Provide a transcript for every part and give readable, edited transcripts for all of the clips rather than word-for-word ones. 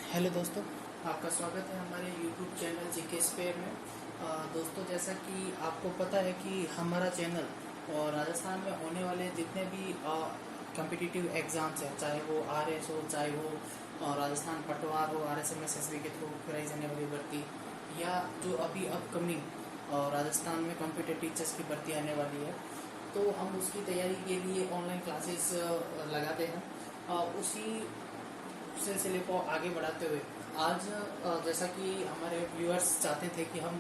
Hello दोस्तों, आपका स्वागत है हमारे YouTube चैनल जीके स्पेयर में। दोस्तों, जैसा कि आपको पता है कि हमारा चैनल और राजस्थान में होने वाले जितने भी कम्पिटिटिव एग्ज़ाम्स हैं, चाहे वो RS हो, चाहे वो राजस्थान पटवार हो, RSMS SB के थ्रू कराई जाने वाली भर्ती, या जो अभी अपकमिंग राजस्थान में कंप्यूटर टीचर्स की भर्ती आने वाली है, तो हम उसकी तैयारी के लिए ऑनलाइन क्लासेस लगाते हैं। उसी सिलसिले को आगे बढ़ाते हुए आज जैसा कि हमारे व्यूअर्स चाहते थे कि हम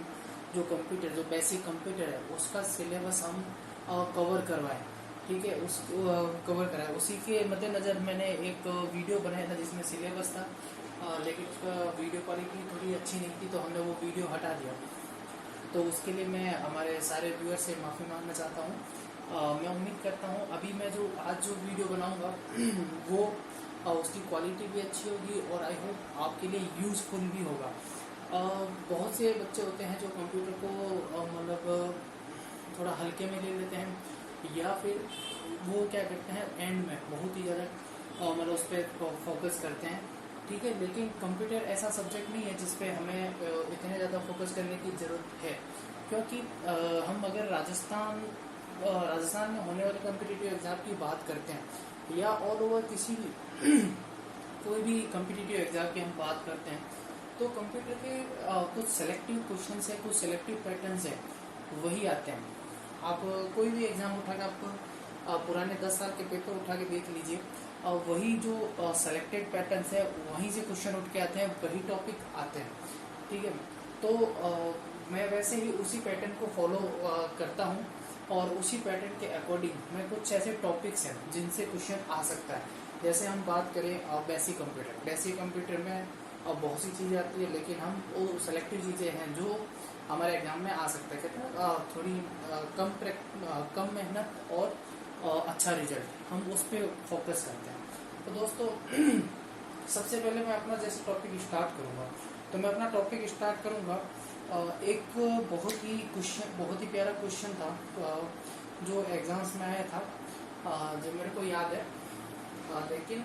जो कंप्यूटर, जो बेसिक कंप्यूटर है, उसका सिलेबस हम कवर करवाएं। ठीक है, उस कवर कराएं। उसी के मद्देनज़र मैंने एक वीडियो बनाया था जिसमें सिलेबस था, लेकिन उसका वीडियो क्वालिटी थोड़ी अच्छी नहीं थी, तो हमने वो वीडियो हटा दिया। तो उसके लिए मैं हमारे सारे व्यूअर्स से माफ़ी मांगना चाहता हूँ। मैं उम्मीद करता हूँ अभी मैं जो आज जो वीडियो बनाऊँगा वो उसकी क्वालिटी भी अच्छी होगी और आई होप आपके लिए यूज़फुल भी होगा। बहुत से बच्चे होते हैं जो कंप्यूटर को मतलब थोड़ा हल्के में ले लेते हैं, या फिर वो क्या करते हैं एंड में बहुत ही ज़्यादा मतलब उस पर फोकस करते हैं। ठीक है, लेकिन कंप्यूटर ऐसा सब्जेक्ट नहीं है जिस पे हमें इतने ज़्यादा फोकस करने की ज़रूरत है, क्योंकि हम अगर राजस्थान में होने वाले कम्पिटिटिव एग्ज़ाम की बात करते हैं या ऑल ओवर किसी भी कोई भी कम्पिटिटिव एग्ज़ाम की हम बात करते हैं, तो कंप्यूटर के कुछ सेलेक्टिव क्वेश्चंस है, कुछ सेलेक्टिव पैटर्न्स है, वही आते हैं। आप कोई भी एग्ज़ाम उठा के आप पुराने 10 साल के पेपर उठा के देख लीजिए, वही जो सेलेक्टेड पैटर्न्स है वहीं से क्वेश्चन उठ के आते हैं, वही टॉपिक आते हैं। ठीक है, तो मैं वैसे ही उसी पैटर्न को फॉलो करता हूँ और उसी पैटर्न के अकॉर्डिंग मैं कुछ ऐसे टॉपिक्स हैं जिनसे क्वेश्चन आ सकता है। जैसे हम बात करें बेसिक कंप्यूटर में बहुत सी चीज़ें आती है, लेकिन हम वो सेलेक्टिव चीज़ें हैं जो हमारे एग्जाम में आ सकता है। कहते हैं थोड़ी कम मेहनत और अच्छा रिजल्ट, हम उस पर फोकस करते हैं। तो दोस्तों सबसे पहले मैं अपना जैसे टॉपिक स्टार्ट करूँगा, तो मैं अपना टॉपिक स्टार्ट करूँगा एक बहुत ही प्यारा क्वेश्चन था जो एग्जाम्स में आया था, जो मेरे को याद है, लेकिन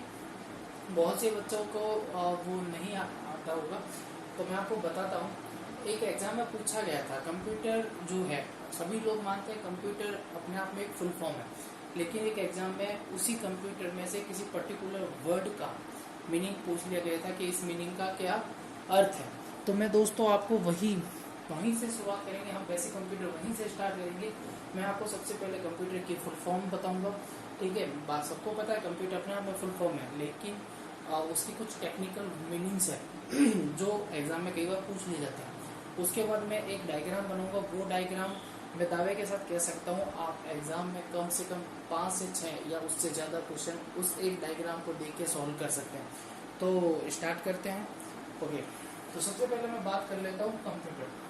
बहुत से बच्चों को वो नहीं आता होगा, तो मैं आपको बताता हूँ। एक एग्जाम में पूछा गया था, कंप्यूटर जो है, सभी लोग मानते हैं कंप्यूटर अपने आप में एक फुल फॉर्म है, लेकिन एक एग्जाम में उसी कंप्यूटर में से किसी पर्टिकुलर वर्ड का मीनिंग पूछ लिया गया था कि इस मीनिंग का क्या अर्थ है। तो मैं दोस्तों आपको वहीं से शुरुआत करेंगे, हम बेसिक कंप्यूटर वहीं से स्टार्ट करेंगे। मैं आपको सबसे पहले कंप्यूटर की फुल फॉर्म बताऊंगा। ठीक है, बात सबको पता है कंप्यूटर अपने आप में फुल फॉर्म है, लेकिन उसकी कुछ टेक्निकल मीनिंग्स है जो एग्जाम में कई बार पूछ लिए जाते हैं। उसके बाद मैं एक डायग्राम बनाऊंगा, वो डायग्राम मैं दावे के साथ कह सकता हूँ आप एग्जाम में कम से कम 5 से 6 या उससे ज़्यादा क्वेश्चन उस एक डायग्राम को देख के सॉल्व कर सकते हैं। तो स्टार्ट करते हैं। ओके, तो सबसे पहले मैं बात कर लेता हूँ कंप्यूटर।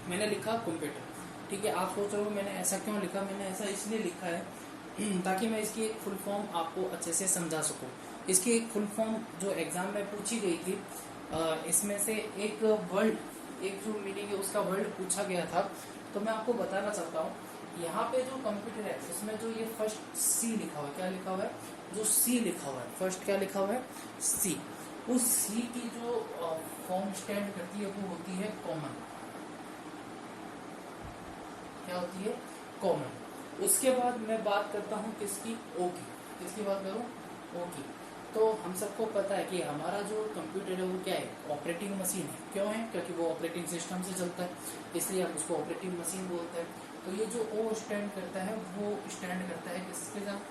मैंने लिखा कंप्यूटर। ठीक है, आप सोच रहे हो मैंने ऐसा क्यों लिखा। मैंने ऐसा इसलिए लिखा है ताकि मैं इसकी एक फुल फॉर्म आपको अच्छे से समझा सकूं। इसकी एक फुल फॉर्म जो एग्जाम में पूछी गई थी, इसमें से एक जो मीनिंग है उसका वर्ड पूछा गया था। तो मैं आपको बताना चाहता हूँ, यहाँ पे जो कंप्यूटर है उसमें जो ये फर्स्ट सी लिखा हुआ है, क्या लिखा हुआ है, जो सी लिखा हुआ है, फर्स्ट क्या लिखा हुआ है, सी। उस सी की जो फॉर्म स्टैंड करती है वो होती है कॉमन। क्या होती है, कॉमन। उसके बाद मैं बात करता हूँ किसकी, ओ की। किसकी बात करूँ, ओ की। तो हम सबको पता है कि हमारा जो कंप्यूटर है वो क्या है, ऑपरेटिंग मशीन है। क्यों है, क्योंकि वो ऑपरेटिंग सिस्टम से चलता है, इसलिए हम उसको ऑपरेटिंग मशीन बोलते हैं। तो ये जो ओ स्टैंड करता है वो स्टैंड करता है किसके साथ,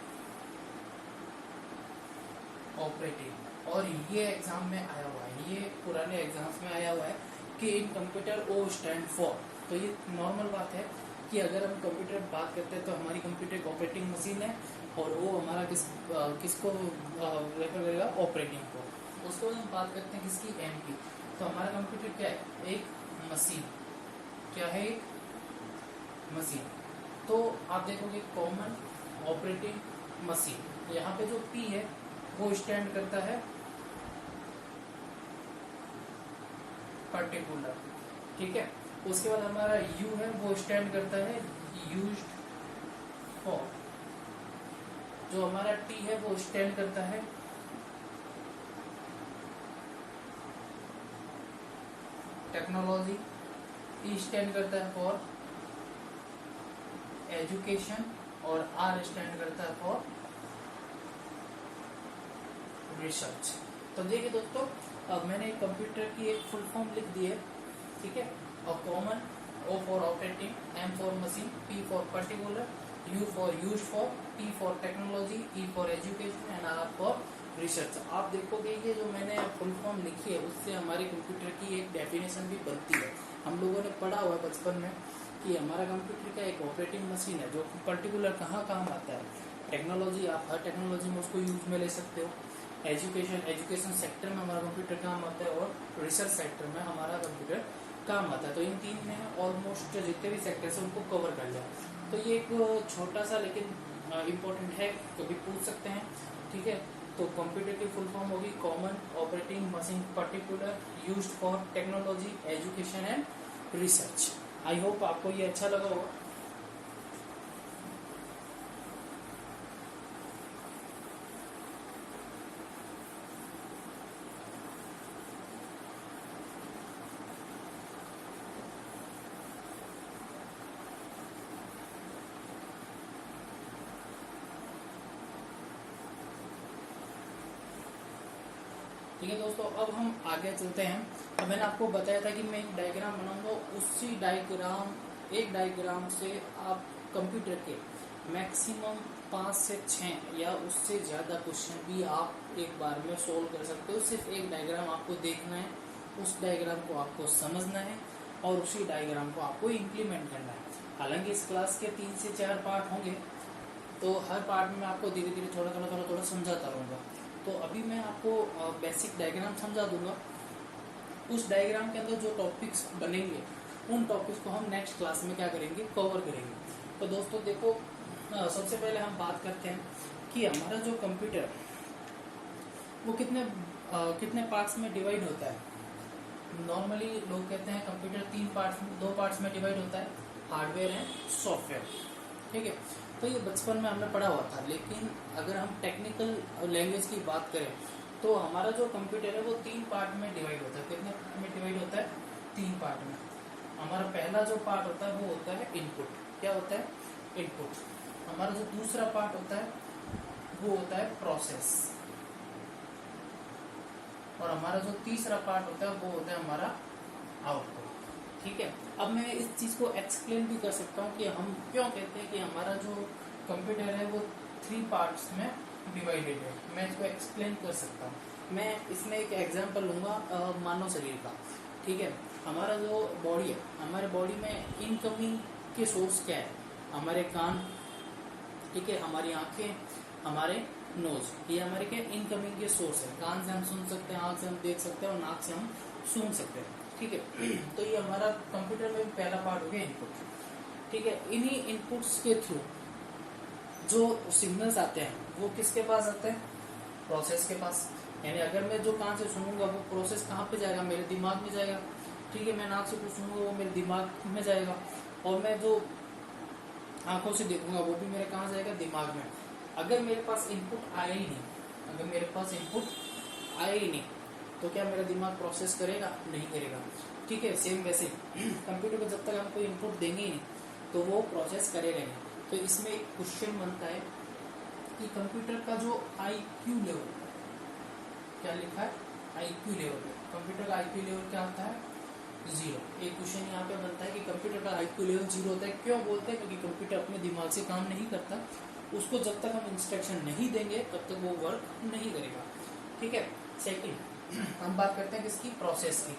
ऑपरेटिंग। और ये एग्जाम में आया हुआ है, ये पुराने एग्जाम्स में आया हुआ है कि in computer O stand for. तो ये नॉर्मल बात है कि अगर हम कंप्यूटर की बात करते हैं तो हमारी कंप्यूटर एक ऑपरेटिंग मशीन है, और वो हमारा किसको रेफर करेगा, ऑपरेटिंग को। उसके बाद हम बात करते हैं किसकी, एम की। तो हमारा कंप्यूटर क्या है, एक मशीन। क्या है, एक मशीन। तो आप देखोगे कॉमन ऑपरेटिंग मशीन, यहाँ पे जो पी है वो स्टैंड करता है पर्टिकुलर, ठीक है। उसके बाद हमारा यू है वो स्टैंड करता है यूज्ड फॉर, जो हमारा टी है वो स्टैंड करता है टेक्नोलॉजी, ई स्टैंड करता है फॉर एजुकेशन और आर स्टैंड करता है फॉर रिसर्च। तो देखिए दोस्तों, अब मैंने कंप्यूटर की एक फुल फॉर्म लिख दी है, ठीक है। और common, O for operating, M for machine, P for particular, U for use for, T for technology, E for education and R for research. आप देखोगे ये जो मैंने फुल फॉर्म लिखी है उससे हमारे कंप्यूटर की एक डेफिनेशन भी बनती है। हम लोगों ने पढ़ा हुआ है बचपन में कि हमारा कंप्यूटर का एक ऑपरेटिंग मशीन है जो पर्टिकुलर कहाँ काम आता है। टेक्नोलॉजी, आप हर टेक्नोलॉजी में उसको यूज में ले सकते हो। एजुकेशन सेक्टर में हमारा कंप्यूटर काम आता है और रिसर्च सेक्टर में हमारा कंप्यूटर काम आता है। तो इन तीन में ऑलमोस्ट जितने भी सेक्टर्स हैं उनको कवर कर लिया। तो ये एक छोटा सा लेकिन इम्पोर्टेंट है, कभी पूछ सकते हैं, ठीक है। तो कंप्यूटर की फुल फॉर्म होगी common operating machine particular used for technology, education and research. I hope आपको ये अच्छा लगा होगा। ठीक है दोस्तों, अब हम आगे चलते हैं। अब मैंने आपको बताया था कि मैं एक डायग्राम बनाऊंगा, उसी एक डायग्राम से आप कंप्यूटर के मैक्सिमम 5 से 6 या उससे ज़्यादा क्वेश्चन भी आप एक बार में सोल्व कर सकते हो। सिर्फ एक डायग्राम आपको देखना है, उस डायग्राम को आपको समझना है और उसी डायग्राम को आपको इम्प्लीमेंट करना है। हालांकि इस क्लास के 3 से 4 पार्ट होंगे, तो हर पार्ट में आपको धीरे धीरे थोड़ा समझाता रहूँगा। तो अभी मैं आपको बेसिक डायग्राम समझा दूंगा। उस डायग्राम के अंदर जो टॉपिक्स बनेंगे उन टॉपिक्स को हम नेक्स्ट क्लास में क्या करेंगे, कवर करेंगे। तो दोस्तों देखो, सबसे पहले हम बात करते हैं कि हमारा जो कंप्यूटर वो कितने पार्ट्स में डिवाइड होता है। नॉर्मली लोग कहते हैं कंप्यूटर 2 पार्ट्स में डिवाइड होता है, हार्डवेयर है, सॉफ्टवेयर, ठीक है। तो ये बचपन में हमने पढ़ा हुआ था, लेकिन अगर हम टेक्निकल लैंग्वेज की बात करें तो हमारा जो कंप्यूटर है वो 3 पार्ट में डिवाइड होता है। कितने में डिवाइड होता है? 3 पार्ट में। हमारा पहला जो पार्ट होता है वो होता है इनपुट। क्या होता है? इनपुट। हमारा जो दूसरा पार्ट होता है वो होता है प्रोसेस, और हमारा जो तीसरा पार्ट होता है वो होता है हमारा आउटपुट, ठीक है। अब मैं इस चीज को एक्सप्लेन भी कर सकता हूँ कि हम क्यों कहते हैं कि हमारा जो कंप्यूटर है वो 3 पार्ट्स में डिवाइडेड है। मैं इसको एक्सप्लेन कर सकता हूँ। मैं इसमें एक एग्जांपल लूंगा मानव शरीर का, ठीक है। हमारा जो बॉडी है, हमारे बॉडी में इनकमिंग के सोर्स क्या है? हमारे कान, ठीक है, हमारी आंखें, हमारे नोज, ये हमारे क्या इनकमिंग के सोर्स है। कान से हम सुन सकते हैं, आंख से हम देख सकते हैं और नाक से हम सूंघ सकते हैं, ठीक है। तो ये हमारा कंप्यूटर में पहला पार्ट हो गया इनपुट, ठीक है। इन्हीं इनपुट्स के थ्रू जो सिग्नल्स आते हैं वो किसके पास आते हैं? प्रोसेस के पास। यानी अगर मैं जो कान से सुनूंगा वो प्रोसेस कहाँ पे जाएगा? मेरे दिमाग में जाएगा, ठीक है। मैं नाक से कुछ सुनूंगा वो मेरे दिमाग में जाएगा, और मैं जो आंखों से देखूंगा वो भी मेरे कहाँ जाएगा? दिमाग में। अगर मेरे पास इनपुट आया ही नहीं, तो क्या मेरा दिमाग प्रोसेस करेगा? नहीं करेगा, ठीक है। सेम वैसे कंप्यूटर को जब तक हम कोई इनपुट देंगे ही नहीं तो वो प्रोसेस करेगा नहीं। तो इसमें एक क्वेश्चन बनता है कि कंप्यूटर का जो IQ लेवल, क्या लिखा है? IQ level. कंप्यूटर का IQ लेवल क्या होता है? 0। एक क्वेश्चन यहाँ पे बनता है कि कंप्यूटर का IQ लेवल 0 होता है। क्यों बोलते हैं? क्योंकि कंप्यूटर अपने दिमाग से काम नहीं करता। उसको जब तक हम इंस्ट्रक्शन नहीं देंगे तब तक वो वर्क नहीं करेगा, ठीक है। सेकंड, हम बात करते हैं किसकी? प्रोसेस की।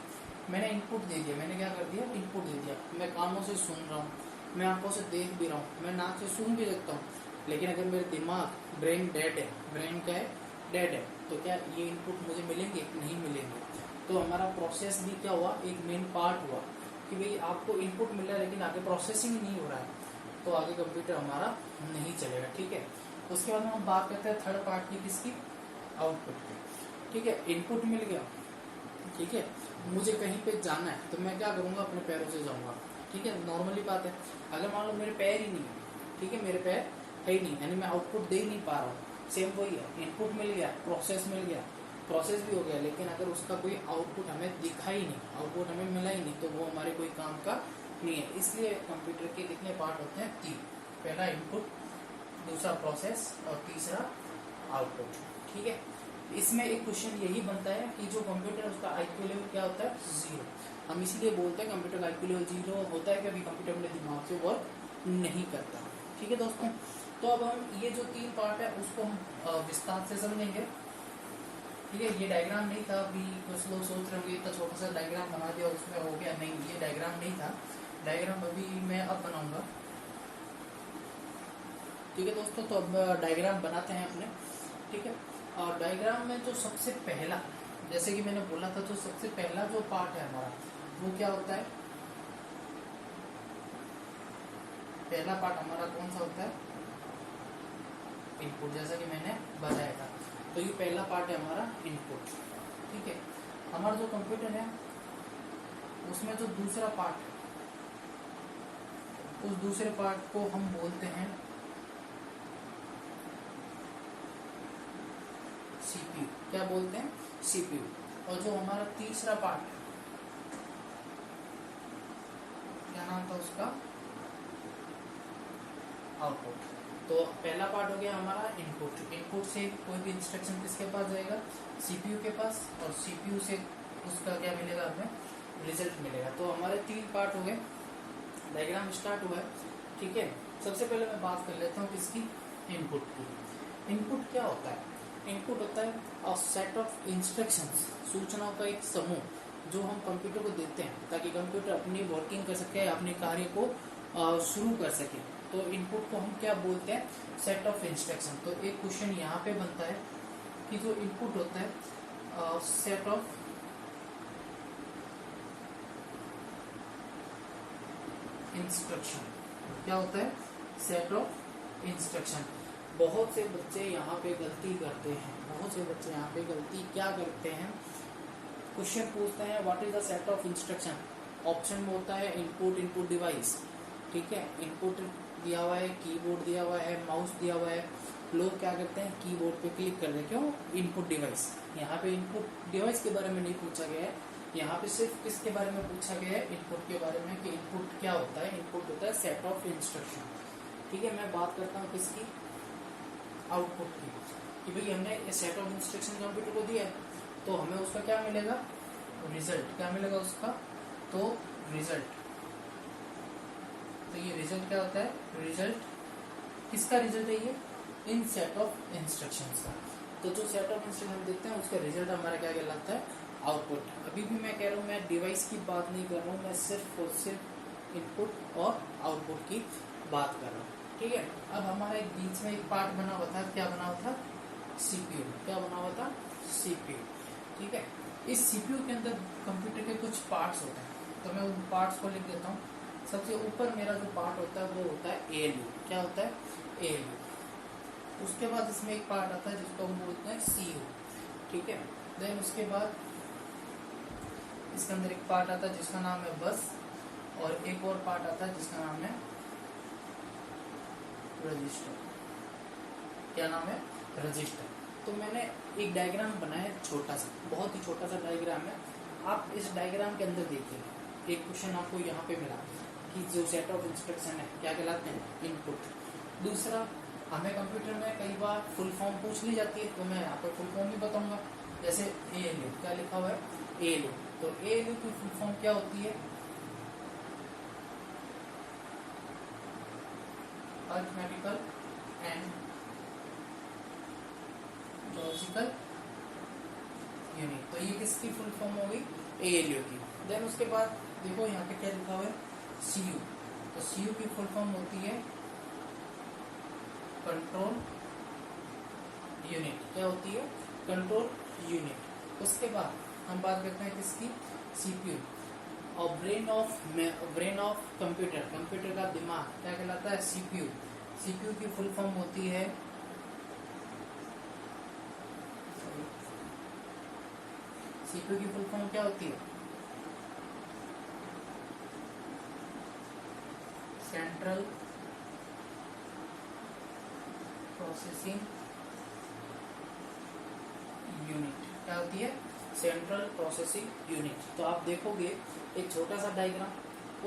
मैंने इनपुट दे दिया, मैंने क्या कर दिया? इनपुट दे दिया। मैं कानों से सुन रहा हूँ, मैं आंखों से देख भी रहा हूँ, मैं नाक से सूंघ भी सकता हूँ, लेकिन अगर मेरे दिमाग, ब्रेन डेड है, ब्रेन क्या है? डेड है, तो क्या ये इनपुट मुझे मिलेंगे? नहीं मिलेंगे। तो हमारा प्रोसेस भी क्या हुआ? एक मेन पार्ट हुआ कि भाई आपको इनपुट मिल रहा है लेकिन आगे प्रोसेसिंग नहीं हो रहा है, तो आगे कंप्यूटर हमारा नहीं चलेगा, ठीक है। उसके बाद हम बात करते हैं थर्ड पार्ट की, किसकी? आउटपुट की, ठीक है। इनपुट मिल गया, ठीक है, मुझे कहीं पे जाना है तो मैं क्या करूँगा, अपने पैरों से जाऊँगा, ठीक है, नॉर्मली बात है। अगर मान लो मेरे पैर ही नहीं है, ठीक है, मेरे पैर है ही नहीं, यानी मैं आउटपुट दे ही नहीं पा रहा हूँ, सेम वही है, इनपुट मिल गया, प्रोसेस मिल गया, प्रोसेस भी हो गया, लेकिन अगर उसका कोई आउटपुट हमें दिखा ही नहीं, आउटपुट हमें मिला ही नहीं, तो वो हमारे कोई काम का नहीं है। इसलिए कंप्यूटर के कितने पार्ट होते हैं, 3, पहला इनपुट, दूसरा प्रोसेस और तीसरा आउटपुट, ठीक है। इसमें एक क्वेश्चन यही बनता है कि जो कंप्यूटर उसका आईक्यू लेवल क्या होता है, 0। हम इसीलिए बोलते हैं कंप्यूटर का आईक्यू लेवल 0 होता है, क्योंकि कंप्यूटर अपने दिमाग से वर्क नहीं करता, ठीक है दोस्तों। तो अब हम ये जो 3 पार्ट है उसको हम विस्तार से समझेंगे, ठीक है। ये डायग्राम नहीं था, अभी कुछ लोग सोच रहे होंगे इतना छोटा सा डायग्राम बना दिया उसमें हो गया, नहीं, ये डायग्राम नहीं था, डायग्राम अभी मैं अब बनाऊंगा, ठीक है दोस्तों। तो अब डायग्राम बनाते हैं अपने, ठीक है। और डायग्राम में जो सबसे पहला, जैसे कि मैंने बोला था, तो सबसे पहला जो पार्ट है हमारा वो क्या होता है, पहला पार्ट हमारा कौन सा होता है, इनपुट, जैसा कि मैंने बताया था। तो ये पहला पार्ट है हमारा इनपुट, ठीक है। हमारा जो कंप्यूटर है उसमें जो दूसरा पार्ट, उस दूसरे पार्ट को हम बोलते हैं सीपीयू, क्या बोलते हैं, सीपीयू। और जो हमारा तीसरा पार्ट, क्या नाम था उसका, आउटपुट। तो पहला पार्ट हो गया हमारा इनपुट, इनपुट से कोई भी इंस्ट्रक्शन किसके पास जाएगा, सीपीयू के पास, और सीपीयू से उसका क्या मिलेगा, हमें रिजल्ट मिलेगा। तो हमारे 3 पार्ट हो गए, डायग्राम स्टार्ट हुआ है, ठीक है। सबसे पहले मैं बात कर लेता हूँ किसकी, इनपुट की। इनपुट क्या होता है, इनपुट होता है अ सेट ऑफ इंस्ट्रक्शंस, सूचनाओं का एक समूह जो हम कंप्यूटर को देते हैं ताकि कंप्यूटर अपनी वर्किंग कर सके, अपने कार्य को शुरू कर सके। तो इनपुट को हम क्या बोलते हैं, सेट ऑफ इंस्ट्रक्शन। तो एक क्वेश्चन यहाँ पे बनता है कि जो इनपुट होता है सेट ऑफ इंस्ट्रक्शन, क्या होता है, सेट ऑफ इंस्ट्रक्शन। बहुत से बच्चे यहाँ पे गलती करते हैं, बहुत से बच्चे यहाँ पे गलती क्या करते हैं, क्वेश्चन पूछते हैं what is the set of instruction, option में होता है इनपुट, इनपुट डिवाइस, ठीक है, इनपुट दिया हुआ है, कीबोर्ड दिया हुआ है, माउस दिया हुआ है, लोग क्या करते हैं कीबोर्ड पे क्लिक कर रहे, क्यों, इनपुट डिवाइस। यहाँ पे इनपुट डिवाइस के बारे में नहीं पूछा गया है, यहाँ पे सिर्फ किसके बारे में पूछा गया है, इनपुट के बारे में, कि इनपुट क्या होता है, इनपुट होता है सेट ऑफ इंस्ट्रक्शन, ठीक है। मैं बात करता हूँ किसकी, आउटपुट की, कि भाई हमने सेट ऑफ इंस्ट्रक्शन कंप्यूटर को दिया है, तो हमें उसका क्या मिलेगा, रिजल्ट, क्या मिलेगा उसका, तो रिजल्ट। तो ये रिजल्ट क्या होता है, रिजल्ट किसका रिजल्ट है, ये इन सेट ऑफ इंस्ट्रक्शंस का। तो जो सेट ऑफ इंस्ट्रक्शन देखते हैं उसका रिजल्ट हमारा क्या कहलाता है, आउटपुट। अभी भी मैं कह रहा हूँ, मैं डिवाइस की बात नहीं कर रहा हूँ, मैं सिर्फ और सिर्फ इनपुट और आउटपुट की बात कर रहा हूँ, ठीक है। अब हमारा एक बीच में एक पार्ट बना हुआ था, क्या बना हुआ था, सीपीयू, क्या बना हुआ था, सीपीयू, ठीक है। इस सीपीयू के अंदर कंप्यूटर के कुछ पार्ट्स होते हैं, तो मैं उन पार्ट्स को लिख देता हूँ। सबसे ऊपर मेरा जो पार्ट होता है वो होता है एएलयू, क्या होता है, एएलयू। उसके बाद इसमें एक पार्ट आता है जिसको हम बोलते हैं सीयू, ठीक है। देन उसके बाद इसके अंदर एक पार्ट आता है जिसका नाम है बस, और एक और पार्ट आता है जिसका नाम है रजिस्टर, क्या नाम है, रजिस्टर। तो मैंने एक डायग्राम बनाया है, छोटा सा, बहुत ही छोटा सा डायग्राम है। आप इस डायग्राम के अंदर देखिए, एक क्वेश्चन आपको यहाँ पे मिला कि जो सेट ऑफ इंस्ट्रक्शन है क्या कहलाते हैं, इनपुट। दूसरा, हमें कंप्यूटर में कई बार फुल फॉर्म पूछ ली जाती है, तो मैं यहाँ पर फुल फॉर्म भी बताऊंगा। जैसे एएलयू, क्या लिखा हुआ है, एएलयू। तो एएलयू की फुल फॉर्म क्या होती है, अरिथमेटिकल एंड लॉजिकल यूनिट। तो ये किसकी फुल फॉर्म होगी, एएलयू की। देन उसके बाद देखो यहाँ पे क्या लिखा हुआ है, सीयू। तो सीयू की फुल फॉर्म होती है कंट्रोल यूनिट, क्या होती है, कंट्रोल यूनिट। उसके बाद हम बात करते हैं किसकी, सीपीयू। और ब्रेन ऑफ कंप्यूटर, कंप्यूटर का दिमाग क्या कहलाता है, सीपीयू। सीपीयू की फुल फॉर्म होती है सीपीयू की फुल फॉर्म क्या होती है? Central processing unit. क्या होती है? Central processing unit. तो आप देखोगे एक छोटा सा डायग्राम,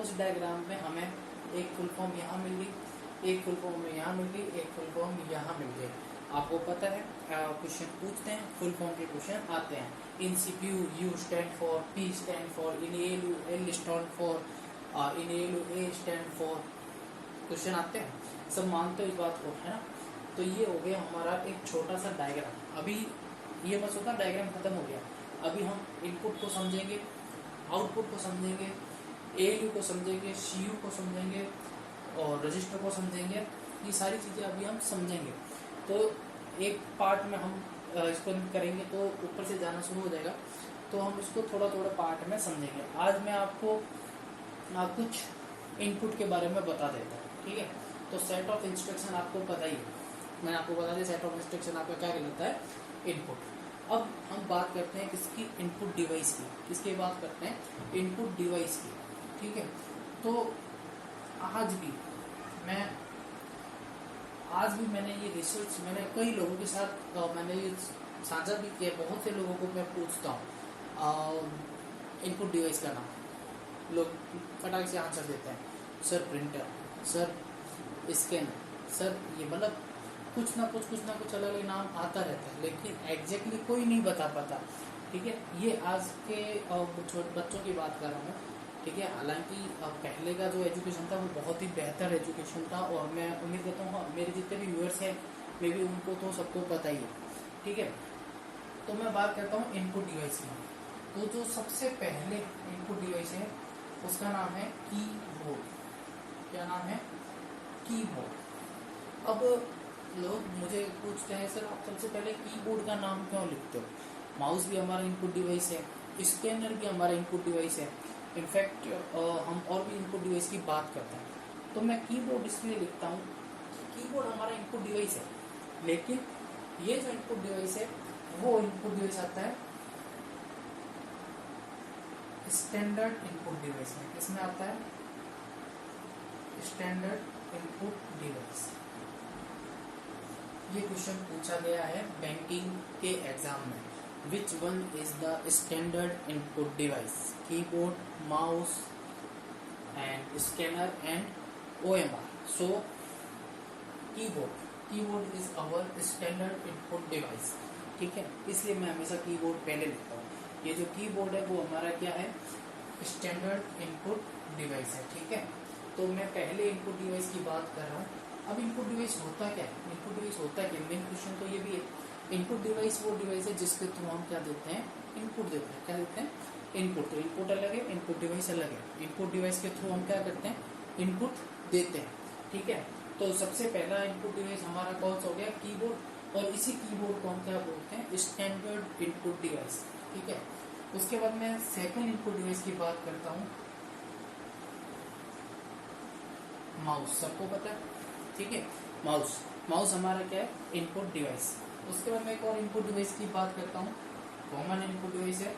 उस डायग्राम में हमें एक फुल फॉर्म यहाँ मिल गई, एक फुल फॉर्म में यहाँ मिल गई, एक फुल फॉर्म यहाँ मिल गई। आपको पता है क्वेश्चन पूछते हैं, फुल फॉर्म के क्वेश्चन आते हैं। इन CPU you stand for, P stand for, in L stand for, in A stand for, question आते हैं। सब मानते हो इस बात को, है ना? तो ये हो गया हमारा एक छोटा सा डायग्राम। अभी ये बस होता डायग्राम खत्म हो गया। अभी हम इनपुट को समझेंगे, आउटपुट को समझेंगे, एएलयू को समझेंगे, सीयू को समझेंगे और रजिस्टर को समझेंगे। ये सारी चीज़ें अभी हम समझेंगे। तो एक पार्ट में हम इसको करेंगे तो ऊपर से जाना शुरू हो जाएगा, तो हम इसको थोड़ा थोड़ा पार्ट में समझेंगे। आज मैं आपको कुछ इनपुट के बारे में बता देता हूँ, ठीक है? तो सेट ऑफ इंस्ट्रक्शन आपको पता ही है, मैंने आपको बता दिया सेट ऑफ इंस्ट्रक्शन आपका क्या कहलाता है? इनपुट। अब हम बात करते हैं किसकी? इनपुट डिवाइस की। किसकी बात करते हैं? इनपुट डिवाइस की, ठीक है? तो आज भी मैंने ये रिसर्च, मैंने कई लोगों के साथ मैंने ये साझा भी किया। बहुत से लोगों को मैं पूछता हूँ इनपुट डिवाइस का नाम, लोग फटाक से आंसर देते हैं, sir printer, sir scanner, sir ये, मतलब कुछ ना कुछ अलग अलग नाम आता रहता है, लेकिन एग्जैक्टली कोई नहीं बता पाता, ठीक है? ये आज के बच्चों की बात कर रहा हूँ, ठीक है? हालांकि पहले का जो एजुकेशन था वो बहुत ही बेहतर एजुकेशन था, और मैं उम्मीद करता हूँ मेरे जितने भी व्यूअर्स हैं मे भी उनको तो सबको पता ही है, ठीक है? तो मैं बात करता हूँ इनपुट डिवाइस की। तो जो सबसे पहले इनपुट डिवाइस है उसका नाम है कीबोर्ड। क्या नाम है? कीबोर्ड। अब लोग मुझे पूछते हैं, सर आप सबसे पहले कीबोर्ड का नाम क्यों लिखते हो? माउस भी हमारा इनपुट डिवाइस है, स्कैनर भी हमारा इनपुट डिवाइस है, इनफैक्ट हम और भी इनपुट डिवाइस की बात करते हैं। तो मैं कीबोर्ड इसलिए लिखता हूँ, कीबोर्ड हमारा इनपुट डिवाइस है, लेकिन ये जो इनपुट डिवाइस है वो इनपुट डिवाइस आता है स्टैंडर्ड इनपुट डिवाइस में। किसमें आता है? Standard input device. ये क्वेश्चन पूछा गया है बैंकिंग के एग्जाम में। Which one is the standard input device? Keyboard, mouse, and scanner and OMR. So, keyboard is our standard input device. ठीक है? इसलिए मैं हमेशा कीबोर्ड पहले लिखता हूँ। ये जो कीबोर्ड है वो हमारा क्या है? स्टैंडर्ड इनपुट डिवाइस है, ठीक है? तो मैं पहले इनपुट डिवाइस की बात कर रहा हूँ। अब इनपुट डिवाइस होता क्या है? इनपुट डिवाइस होता क्या? मेन क्वेश्चन तो ये भी है। इनपुट डिवाइस वो डिवाइस है जिसके थ्रू हम क्या देते हैं? इनपुट देते हैं। क्या देते हैं? इनपुट। तो इनपुट अलग है, इनपुट डिवाइस अलग है। इनपुट डिवाइस के थ्रू हम क्या करते हैं? इनपुट देते हैं, ठीक है? तो सबसे पहला इनपुट डिवाइस हमारा कौन सा हो गया? कीबोर्ड। और इसी कीबोर्ड को हम क्या बोलते हैं? स्टैंडर्ड इनपुट डिवाइस, ठीक है? उसके बाद मैं सेकंड इनपुट डिवाइस की बात करता हूँ, माउस। सबको पता है, ठीक है? माउस हमारा क्या है? Input device. उसके बाद मैं एक और इनपुट डिवाइस की बात करता हूँ, कॉमन इनपुट डिवाइस है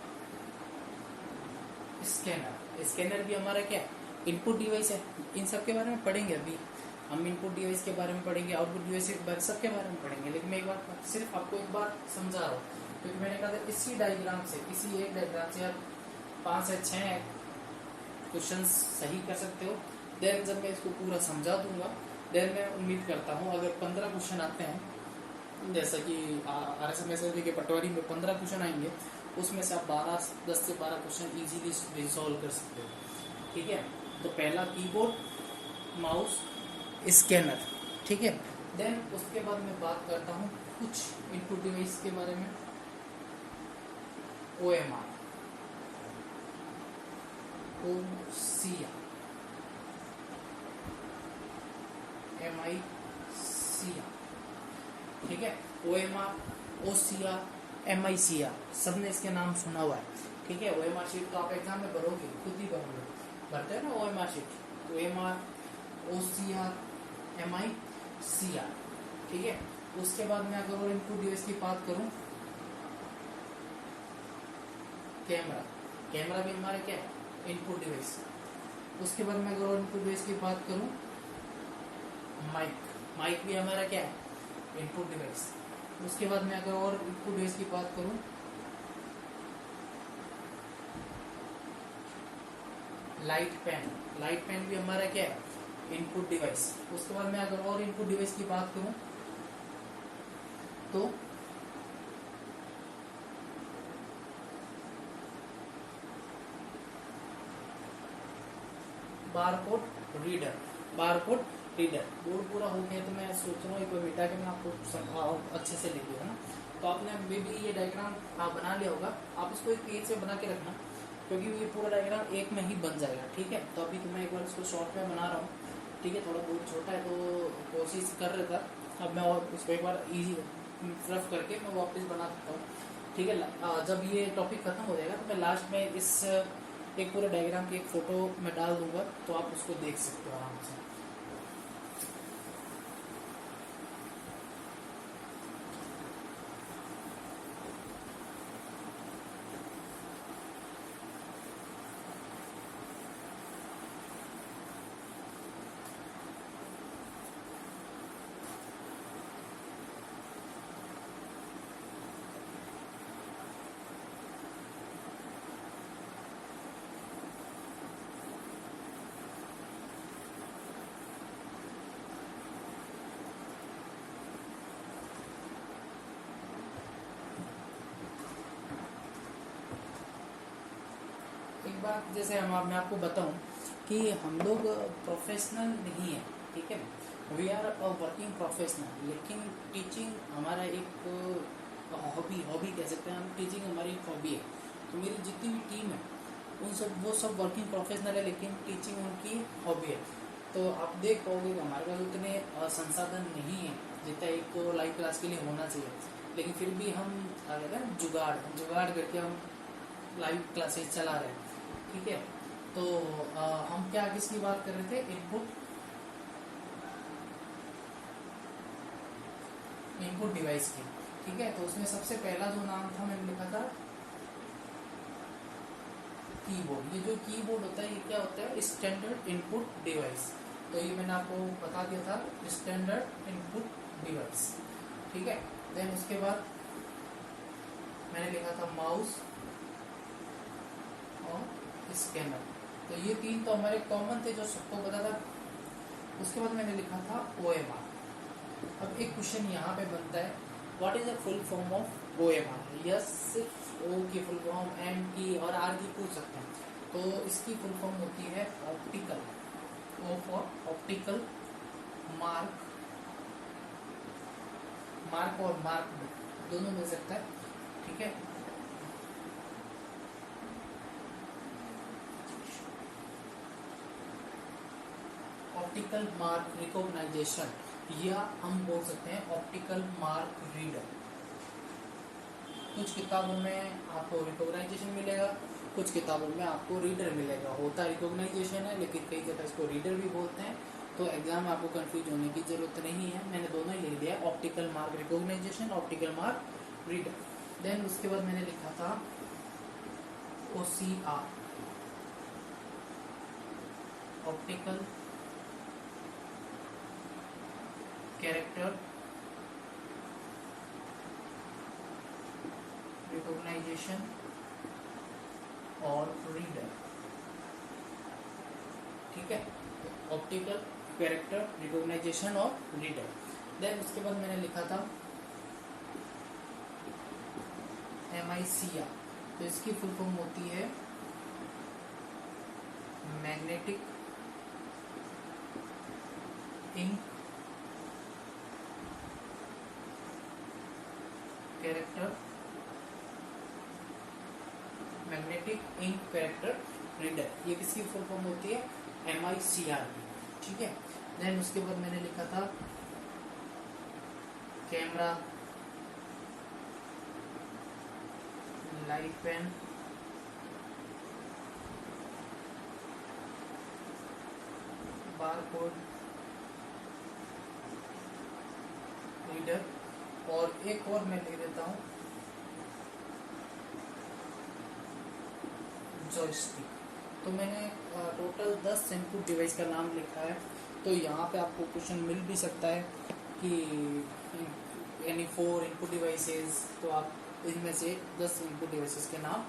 स्कैनर। स्कैनर भी हमारा क्या है? इनपुट डिवाइस है। इन सब के बारे में पढ़ेंगे अभी हम, इनपुट डिवाइस के बारे में पढ़ेंगे, आउटपुट डिवाइस के बारे, सबके बारे में पढ़ेंगे। लेकिन मैं एक बार सिर्फ आपको एक बार समझा रहा हूँ, क्योंकि मैंने कहा था इसी डायग्राम से, इसी एक डायग्राम से आप 5 से 6 क्वेश्चन सही कर सकते हो। देन जब मैं इसको पूरा समझा दूंगा, देन मैं उम्मीद करता हूँ अगर 15 क्वेश्चन आते हैं, जैसा कि RSMSLV के पटवारी में 15 क्वेश्चन आएंगे, उसमें से आप 10 से 12 क्वेश्चन इजीली रिजॉल्व कर सकते हो, ठीक है? तो पहला कीबोर्ड, माउस, स्कैनर, ठीक है? देन उसके बाद मैं बात करता हूँ कुछ इनपुट डिवाइस के बारे में। OMR, OCR, MICR, ठीक है? OMR, OCR, MICR, सबने इसके नाम सुना हुआ है, ठीक है? OMR शीट तो आप एग्जाम में भरोगे, खुद ही भरोगे, भरते हैं ना OMR शीट। तो OMR, OCR, MICR, ठीक है? उसके बाद मैं अगर इनपुट डिवाइस की बात करूं, कैमरा, कैमरा भी हमारा क्या है, इनपुट डिवाइस। उसके बाद मैं अगर इनपुट डिवाइस की बात करूं, माइक, माइक भी हमारा क्या है, इनपुट डिवाइस। उसके बाद मैं अगर और इनपुट डिवाइस की बात करूं, लाइट पेन, लाइट पेन भी हमारा क्या है, इनपुट डिवाइस। उसके बाद मैं अगर और इनपुट डिवाइस की बात करूं तो barcode reader, barcode reader. Board पूरा हो गया तो मैं सोच रहा हूँ एक बार मिटा के मैं आपको अच्छे से लिख दूँ, है ना। तो आपने मे भी ये डायग्राम आप बना लिया होगा, आप इसको एक पेज से बना के रखना, क्योंकि ये पूरा डायग्राम एक में ही बन जाएगा, ठीक है। तो अभी तो मैं एक बार इसको शॉर्ट में बना रहा हूँ, ठीक है। थोड़ा बहुत छोटा है तो कोशिश कर रहा था, अब मैं और इसको एक बार ईजी रफ करके मैं वापस बना सकता हूँ, ठीक है। जब ये टॉपिक खत्म हो जाएगा तो मैं लास्ट में इस एक पूरे डायग्राम की एक फोटो मैं डाल दूंगा, तो आप उसको देख सकते हो आराम से। एक बात जैसे मैं आपको बताऊं कि हम लोग प्रोफेशनल नहीं है, ठीक है। We are a working professional, लेकिन टीचिंग हमारा एक हॉबी, हॉबी कह सकते हैं हम, टीचिंग हमारी एक हॉबी है। तो मेरी जितनी भी टीम है उन सब, वो सब वर्किंग प्रोफेशनल है, लेकिन टीचिंग उनकी हॉबी है। तो आप देख पाओगे कि हमारे पास उतने संसाधन नहीं है जितना एक लाइव क्लास के लिए होना चाहिए, लेकिन फिर भी हम जुगाड़ जुगाड़ करके हम लाइव क्लासेस चला रहे हैं, ठीक है। तो हम क्या किसकी बात कर रहे थे, इनपुट डिवाइस की, ठीक है। तो उसमें सबसे पहला जो नाम था मैंने लिखा था कीबोर्ड। ये जो कीबोर्ड होता है ये क्या होता है, स्टैंडर्ड इनपुट डिवाइस। तो ये मैंने आपको बता दिया था, स्टैंडर्ड इनपुट डिवाइस, ठीक है। देन उसके बाद मैंने लिखा था माउस और स्कैनर। तो ये तीन तो हमारे कॉमन थे जो सबको पता था। उसके बाद मैंने लिखा था OMR। अब एक क्वेश्चन यहाँ पे बनता है, what is the full form of OMR। Yes, सिर्फ O की फुल फॉर्म, M की और R की पूछ सकते हैं। तो इसकी फुल फॉर्म होती है optical, O for optical mark, mark और मार्क दोनों मिल सकता है, ठीक है। ऑप्टिकल मार्क रिकॉग्नाइजेशन, या हम बोल सकते हैं ऑप्टिकल मार्क रीडर। कुछ किताबों में आपको रिकॉग्नाइजेशन मिलेगा, कुछ किताबों में आपको रीडर मिलेगा। होता रिकॉग्नाइजेशन है, लेकिन कई जगह इसको रीडर भी बोलते हैं। तो एग्जाम में आपको कंफ्यूज होने की जरूरत नहीं है, मैंने दोनों ही लिख दिया, optical mark recognization, optical mark reader. Then उसके बाद मैंने लिखा था OCR, ऑप्टिकल कैरेक्टर रिकॉग्नाइजेशन और रीडर, ठीक है। ऑप्टिकल कैरेक्टर रिकॉग्नाइजेशन और रीडर। देन उसके बाद मैंने लिखा था MICR। तो इसकी फुल फॉर्म होती है magnetic ink character, magnetic ink character reader. ये किसकी फुल फॉर्म होती है, MICR की, ठीक है। देन उसके बाद मैंने लिखा था camera, light pen, barcode reader, और एक और मैं लिख देता हूँ जॉयस्टिक। तो मैंने टोटल 10 इनपुट डिवाइस का नाम लिखा है। तो यहाँ पे आपको क्वेश्चन मिल भी सकता है कि यानी 4 इनपुट डिवाइसेस, तो आप इनमें से 10 इनपुट डिवाइसेस के नाम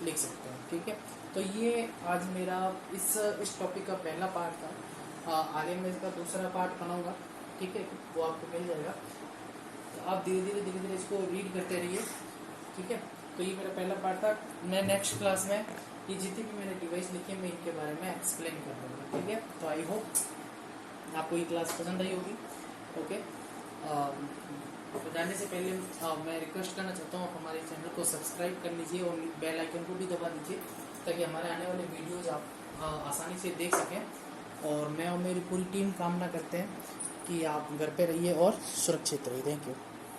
लिख सकते हैं। ठीक है, तो ये आज मेरा इस टॉपिक का पहला पार्ट था। आगे मैं इसका दूसरा पार्ट बनाऊंगा। ठीक है, वो आपको मिल जाएगा। तो आप धीरे धीरे इसको रीड करते रहिए। ठीक है, तो ये मेरा पहला पार्ट था। मैं नेक्स्ट क्लास में ये जितनी भी मैंने डिवाइस लिखी है मैं इनके बारे में एक्सप्लेन कर दूँगा। ठीक है, तो आई होप आपको ये क्लास पसंद आई होगी। ओके, तो जाने से पहले मैं रिक्वेस्ट करना चाहता हूँ, आप हमारे चैनल को सब्सक्राइब कर लीजिए और बेल आइकन को भी दबा दीजिए, ताकि हमारे आने वाले वीडियोज़ आप आसानी से देख सकें। और मैं और मेरी पूरी टीम कामना करते हैं कि आप घर पे रहिए और सुरक्षित रहिए। Thank you.